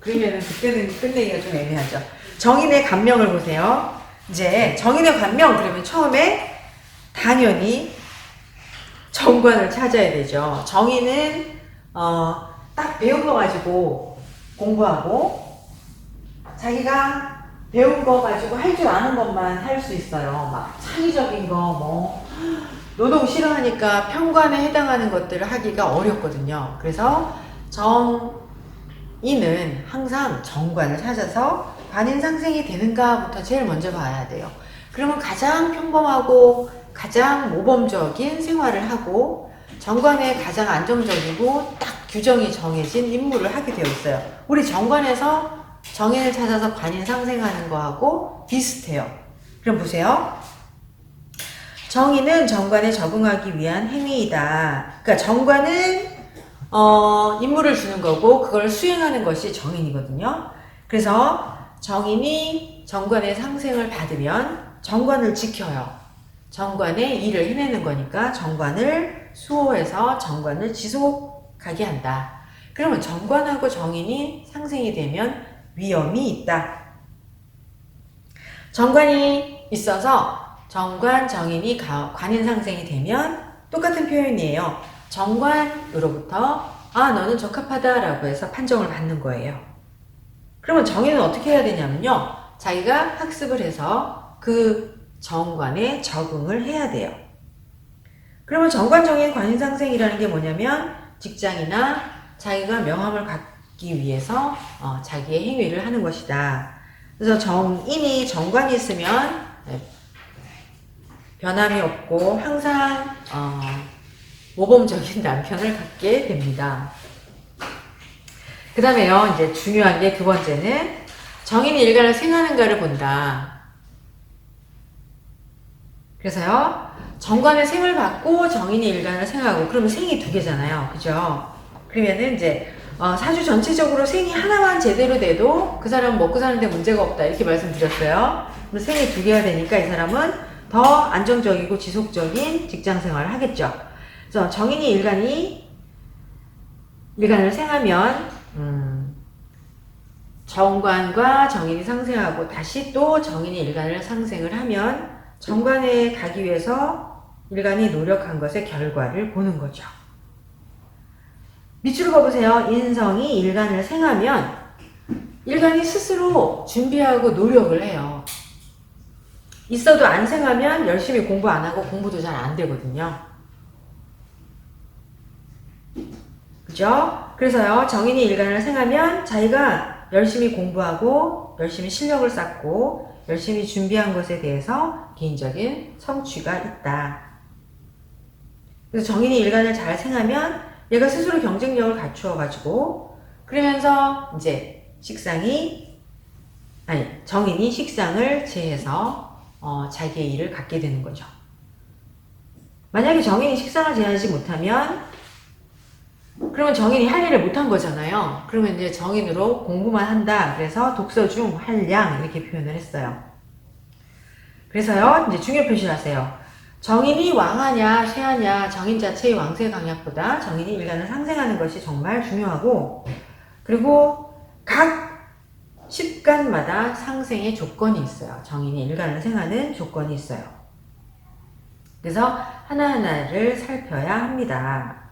그러면은 그때는 끝내기가 좀 애매하죠. 정인의 간명을 보세요. 이제 정인의 간명 그러면 처음에 당연히 정관을 찾아야 되죠. 정인은 딱 배운 거 가지고 공부하고 자기가 배운 거 가지고 할 줄 아는 것만 할 수 있어요. 막 창의적인 거 뭐 노동 싫어하니까 평관에 해당하는 것들을 하기가 어렵거든요. 그래서 정인은 항상 정관을 찾아서 관인상생이 되는가부터 제일 먼저 봐야 돼요. 그러면 가장 평범하고 가장 모범적인 생활을 하고 정관에 가장 안정적이고 딱 규정이 정해진 임무를 하게 되어 있어요. 우리 정관에서 정인을 찾아서 관인 상생하는 거하고 비슷해요. 그럼 보세요. 정인은 정관에 적응하기 위한 행위이다. 그러니까 정관은 임무를 주는 거고 그걸 수행하는 것이 정인이거든요. 그래서 정인이 정관의 상생을 받으면 정관을 지켜요. 정관의 일을 해내는 거니까 정관을 수호해서 정관을 지속하게 한다. 그러면 정관하고 정인이 상생이 되면 위험이 있다. 정관이 있어서 정관, 정인이 관인 상생이 되면 똑같은 표현이에요. 정관으로부터 너는 적합하다라고 해서 판정을 받는 거예요. 그러면 정인은 어떻게 해야 되냐면요. 자기가 학습을 해서 그 정관에 적응을 해야 돼요. 그러면 정관, 정인, 관인 상생이라는 게 뭐냐면 직장이나 자기가 명함을 갖기 위해서 자기의 행위를 하는 것이다. 그래서 정인이 정관이 있으면 변함이 없고 항상 모범적인 남편을 갖게 됩니다. 그 다음에요, 이제 중요한 게 두 번째는 정인이 일간을 생하는가를 본다. 그래서요, 정관의 생을 받고 정인이 일간을 생하고, 그러면 생이 두 개잖아요. 그죠? 그러면은 이제, 사주 전체적으로 생이 하나만 제대로 돼도 그 사람은 먹고 사는데 문제가 없다. 이렇게 말씀드렸어요. 그럼 생이 두 개가 되니까 이 사람은 더 안정적이고 지속적인 직장 생활을 하겠죠. 그래서 정인이 일간을 생하면, 정관과 정인이 상생하고 다시 또 정인이 일간을 상생을 하면 정관에 가기 위해서 일간이 노력한 것의 결과를 보는 거죠. 밑줄을 그어보세요. 인성이 일간을 생하면 일간이 스스로 준비하고 노력을 해요. 있어도 안 생하면 열심히 공부 안 하고 공부도 잘 안 되거든요. 그죠? 그래서요, 정인이 일간을 생하면 자기가 열심히 공부하고 열심히 실력을 쌓고 열심히 준비한 것에 대해서 개인적인 성취가 있다. 그래서 정인이 일간을 잘 생하면 얘가 스스로 경쟁력을 갖추어 가지고 그러면서 이제 정인이 식상을 제해서 자기의 일을 갖게 되는 거죠. 만약에 정인이 식상을 제하지 못하면 그러면 정인이 할 일을 못한 거잖아요. 그러면 이제 정인으로 공부만 한다. 그래서 독서 중 한량 이렇게 표현을 했어요. 그래서요, 이제 중요 표시를 하세요. 정인이 왕하냐, 쇠하냐, 정인 자체의 왕세 강약보다 정인이 일간을 상생하는 것이 정말 중요하고, 그리고 각 십간마다 상생의 조건이 있어요. 정인이 일간을 생하는 조건이 있어요. 그래서 하나하나를 살펴야 합니다.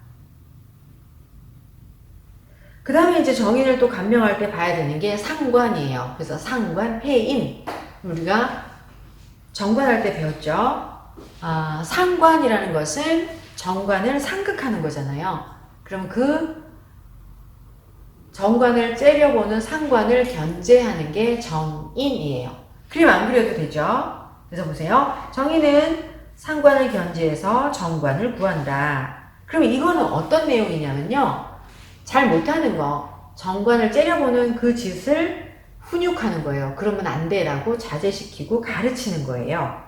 그 다음에 이제 정인을 또 간명할 때 봐야 되는 게 상관이에요. 그래서 상관, 폐인. 우리가 정관할 때 배웠죠. 상관이라는 것은 정관을 상극하는 거잖아요. 그럼 그 정관을 째려보는 상관을 견제하는 게 정인이에요. 그림 안 그려도 되죠. 그래서 보세요. 정인은 상관을 견제해서 정관을 구한다. 그럼 이거는 어떤 내용이냐면요. 잘 못하는 거, 정관을 째려보는 그 짓을 훈육하는 거예요. 그러면 안 돼라고 자제시키고 가르치는 거예요.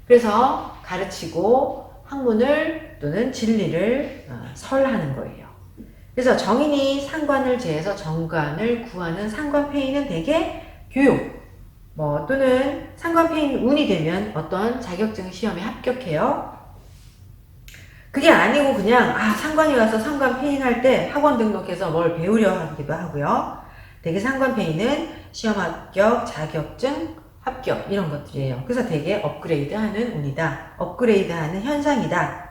그래서 가르치고 학문을 또는 진리를 설하는 거예요. 그래서 정인이 상관을 제해서 정관을 구하는 상관폐인은 대개 교육, 또는 상관폐인 운이 되면 어떤 자격증 시험에 합격해요. 그게 아니고 그냥 상관에 가서 상관 폐인할 때 학원 등록해서 뭘 배우려 하기도 하고요. 되게 상관페이는 시험 합격, 자격증, 합격 이런 것들이에요. 그래서 되게 업그레이드하는 운이다. 업그레이드하는 현상이다.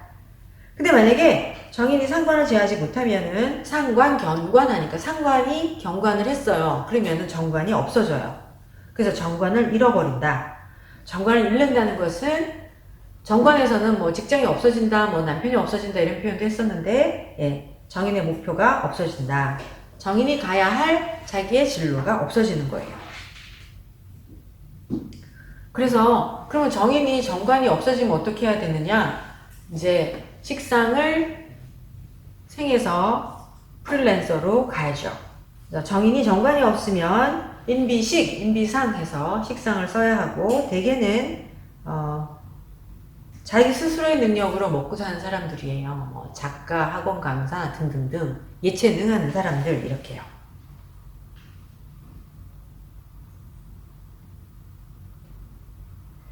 근데 만약에 정인이 상관을 제하지 못하면은 상관, 견관하니까 상관이 경관을 했어요. 그러면은 정관이 없어져요. 그래서 정관을 잃어버린다. 정관을 잃는다는 것은 정관에서는 뭐 직장이 없어진다, 뭐 남편이 없어진다 이런 표현도 했었는데, 예, 정인의 목표가 없어진다. 정인이 가야 할 자기의 진로가 없어지는 거예요. 그래서 그러면 정인이 정관이 없어지면 어떻게 해야 되느냐? 이제 식상을 생해서 프리랜서로 가야죠. 정인이 정관이 없으면 인비식, 인비상 해서 식상을 써야 하고 대개는 자기 스스로의 능력으로 먹고 사는 사람들이에요. 뭐 작가, 학원 강사 등등등 예체능하는 사람들 이렇게요.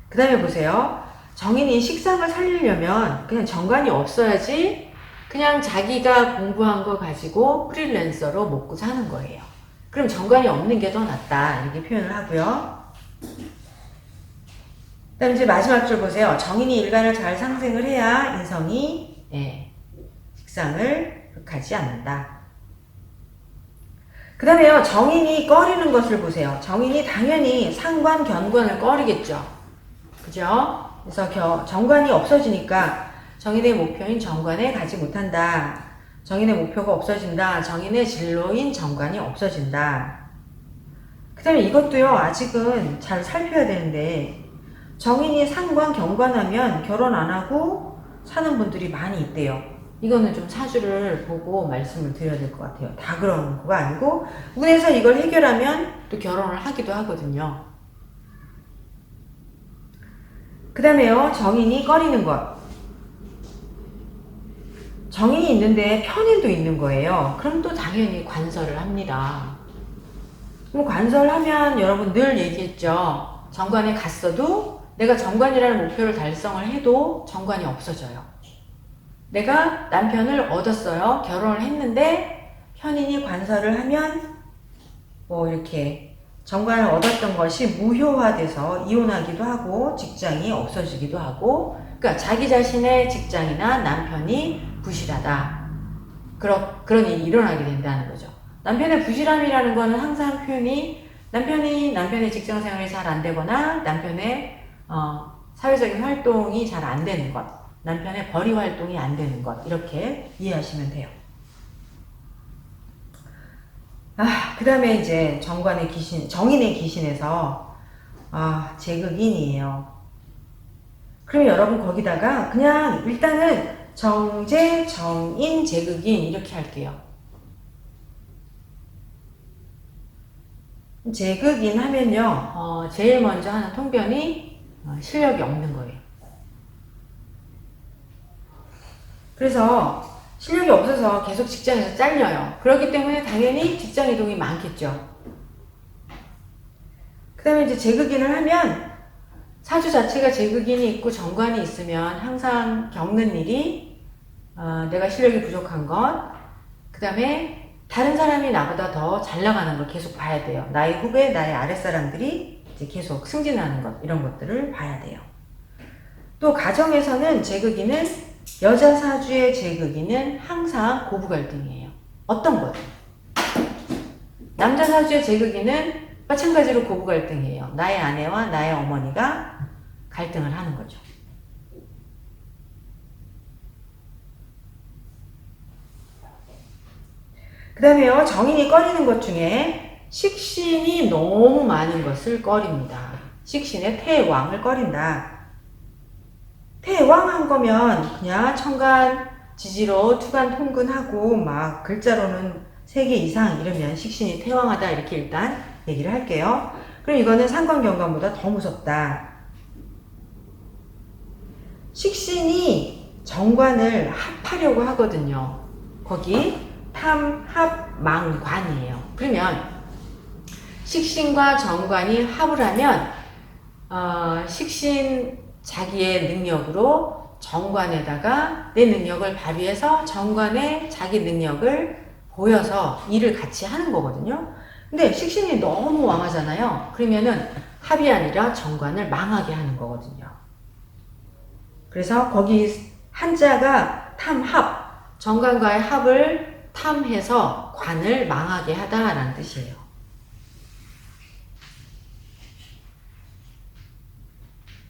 그 다음에 보세요. 정인이 식상을 살리려면 그냥 정관이 없어야지 그냥 자기가 공부한 거 가지고 프리랜서로 먹고 사는 거예요. 그럼 정관이 없는 게 더 낫다 이렇게 표현을 하고요. 그 다음에 이제 마지막 줄 보세요. 정인이 일간을 잘 상생을 해야 인성이 식상을 흑하지 않는다. 그 다음에요. 정인이 꺼리는 것을 보세요. 정인이 당연히 상관, 견관을 꺼리겠죠. 그죠? 그래서 정관이 없어지니까 정인의 목표인 정관에 가지 못한다. 정인의 목표가 없어진다. 정인의 진로인 정관이 없어진다. 그 다음에 이것도요. 아직은 잘 살펴야 되는데 정인이 상관, 경관하면 결혼 안 하고 사는 분들이 많이 있대요. 이거는 좀 사주를 보고 말씀을 드려야 될 것 같아요. 다 그런 거가 아니고 운에서 이걸 해결하면 또 결혼을 하기도 하거든요. 그 다음에요. 정인이 꺼리는 것. 정인이 있는데 편인도 있는 거예요. 그럼 또 당연히 관설을 합니다. 그럼 관설하면 여러분 늘 얘기했죠. 정관에 갔어도 내가 정관이라는 목표를 달성을 해도 정관이 없어져요. 내가 남편을 얻었어요. 결혼을 했는데 편인이 관설을 하면 뭐 이렇게 정관을 얻었던 것이 무효화돼서 이혼하기도 하고 직장이 없어지기도 하고 그러니까 자기 자신의 직장이나 남편이 부실하다. 그런 일이 일어나게 된다는 거죠. 남편의 부실함이라는 거는 항상 표현이 남편의 직장 생활이 잘 안 되거나 남편의 사회적인 활동이 잘 안 되는 것, 남편의 벌이 활동이 안 되는 것 이렇게 이해하시면 돼요. 그 다음에 이제 정관의 귀신, 정인의 귀신에서 제극인이에요. 그럼 여러분 거기다가 그냥 일단은 정제, 정인, 제극인 이렇게 할게요. 제극인 하면요, 제일 먼저 하는 통변이 실력이 없는 거예요. 그래서 실력이 없어서 계속 직장에서 잘려요. 그렇기 때문에 당연히 직장 이동이 많겠죠. 그 다음에 이제 제극인을 하면 사주 자체가 제극인이 있고 정관이 있으면 항상 겪는 일이 내가 실력이 부족한 것, 그 다음에 다른 사람이 나보다 더 잘 나가는 걸 계속 봐야 돼요. 나의 후배, 나의 아랫사람들이 이제 계속 승진하는 것, 이런 것들을 봐야 돼요. 또 가정에서는 제극인은 여자 사주의 제극인은 항상 고부 갈등이에요. 어떤 거든. 남자 사주의 제극인은 마찬가지로 고부 갈등이에요. 나의 아내와 나의 어머니가 갈등을 하는 거죠. 그 다음에요. 정인이 꺼리는 것 중에 식신이 너무 많은 것을 꺼립니다. 식신의 태왕을 꺼린다. 태왕한 거면 그냥 천간, 지지로, 투간, 통근하고 막 글자로는 3개 이상 이러면 식신이 태왕하다 이렇게 일단 얘기를 할게요. 그럼 이거는 상관경관보다 더 무섭다. 식신이 정관을 합하려고 하거든요. 거기 탐, 합, 망, 관이에요. 그러면 식신과 정관이 합을 하면 식신 자기의 능력으로 정관에다가 내 능력을 발휘해서 정관에 자기 능력을 보여서 일을 같이 하는 거거든요. 근데 식신이 너무 왕하잖아요. 그러면은 합이 아니라 정관을 망하게 하는 거거든요. 그래서 거기 한자가 탐합, 정관과의 합을 탐해서 관을 망하게 하다라는 뜻이에요.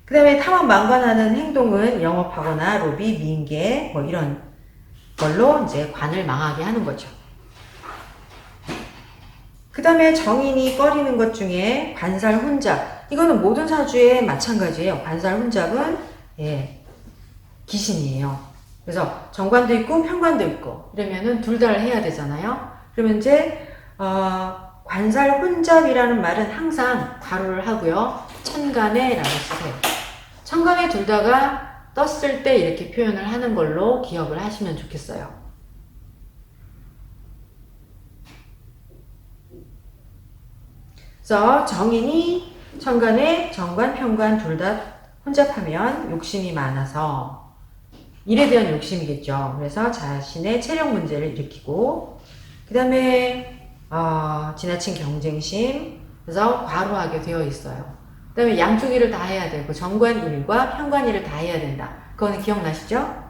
그 다음에 탐합 망관하는 행동은 영업하거나 로비, 민계 뭐 이런 걸로 이제 관을 망하게 하는 거죠. 그 다음에 정인이 꺼리는 것 중에 관살 혼잡. 이거는 모든 사주에 마찬가지예요. 관살 혼잡은 예, 귀신이에요. 그래서 정관도 있고 편관도 있고 이러면은 둘 다를 해야 되잖아요. 그러면 이제 관살 혼잡이라는 말은 항상 괄호를 하고요. 천간에라고 쓰세요. 천간에 둘 다가 떴을 때 이렇게 표현을 하는 걸로 기억을 하시면 좋겠어요. 그래서 정인이 천간에 정관, 편관 둘 다 혼잡하면 욕심이 많아서 일에 대한 욕심이겠죠. 그래서 자신의 체력 문제를 일으키고 그 다음에 지나친 경쟁심 그래서 과로하게 되어 있어요. 그 다음에 양쪽 일을 다 해야 되고 정관 일과 편관 일을 다 해야 된다. 그거는 기억나시죠?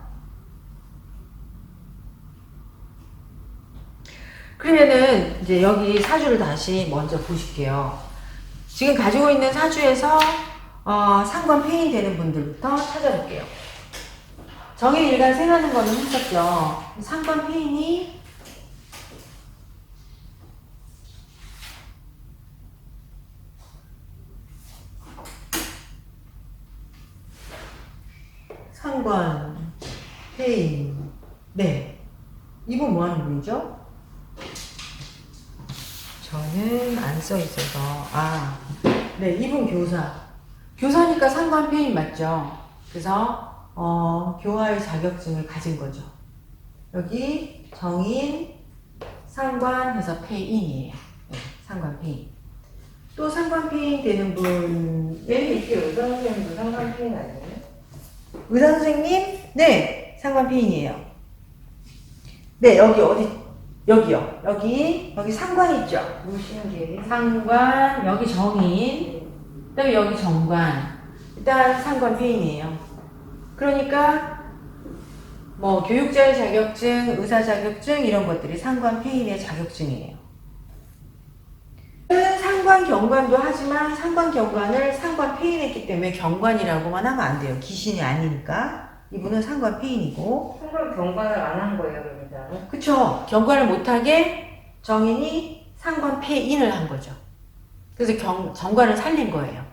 그러면은 이제 여기 사주를 다시 먼저 보실게요. 지금 가지고 있는 사주에서 상관 폐인 되는 분들부터 찾아볼게요. 정인 일간 생하는 거는 했었죠. 상관 폐인이 상관 폐인 네 이분 뭐 하는 분이죠? 저는 안 써 있어서 네 이분 교사니까 상관 폐인 맞죠? 그래서 교화의 자격증을 가진 거죠. 여기 정인 상관 해서 폐인이에요. 네, 상관 폐인. 또 상관 폐인 되는 분 이게 의사 선생님도 상관 폐인 아니에요? 의사 선생님 네 상관 폐인이에요. 네 여기 어디 여기요. 여기 상관 있죠? 무신계. 상관, 여기 정인, 그다음에 여기 정관. 일단 상관 폐인이에요. 그러니까 뭐 교육자의 자격증, 의사 자격증 이런 것들이 상관 폐인의 자격증이에요. 상관 경관도 하지만 상관 경관을 상관 폐인했기 때문에 경관이라고만 하면 안 돼요. 귀신이 아니니까. 이분은 상관 폐인이고. 상관 경관을 안 한 거예요, 그러니까. 그쵸. 경관을 못하게 정인이 상관 폐인을 한 거죠. 그래서 정관을 살린 거예요.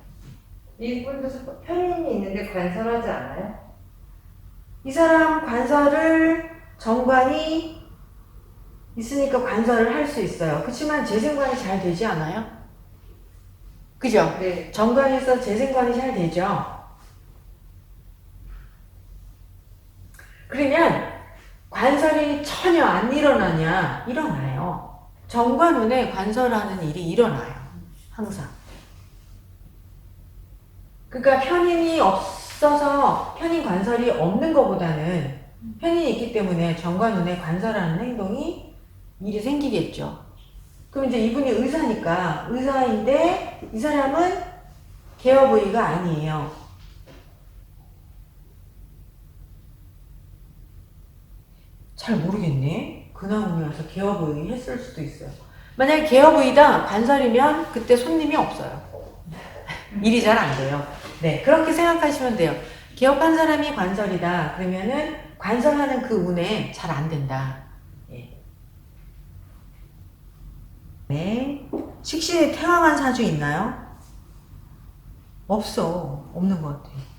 이분도 편인이 있는데 관설하지 않아요? 이 사람 관설을 정관이 있으니까 관설을 할 수 있어요. 그렇지만 재생관이 잘 되지 않아요? 그죠? 네. 정관에서 재생관이 잘 되죠? 그러면 관설이 전혀 안 일어나냐? 일어나요. 정관운에 관설하는 일이 일어나요. 항상. 그러니까 편인이 없어서 편인 관설이 없는 것보다는 편인이 있기 때문에 정관운에 관설하는 행동이 일이 생기겠죠. 그럼 이제 이분이 의사니까 의사인데 이 사람은 계어부의가 아니에요. 잘 모르겠네. 근황운이 와서 계어부의 했을 수도 있어요. 만약에 계어부의다 관설이면 그때 손님이 없어요. 일이 잘 안 돼요. 네, 그렇게 생각하시면 돼요. 개업한 사람이 관설이다. 그러면은 관설하는 그 운에 잘 안 된다. 예. 네. 식신에 태왕한 사주 있나요? 없어. 없는 것 같아요.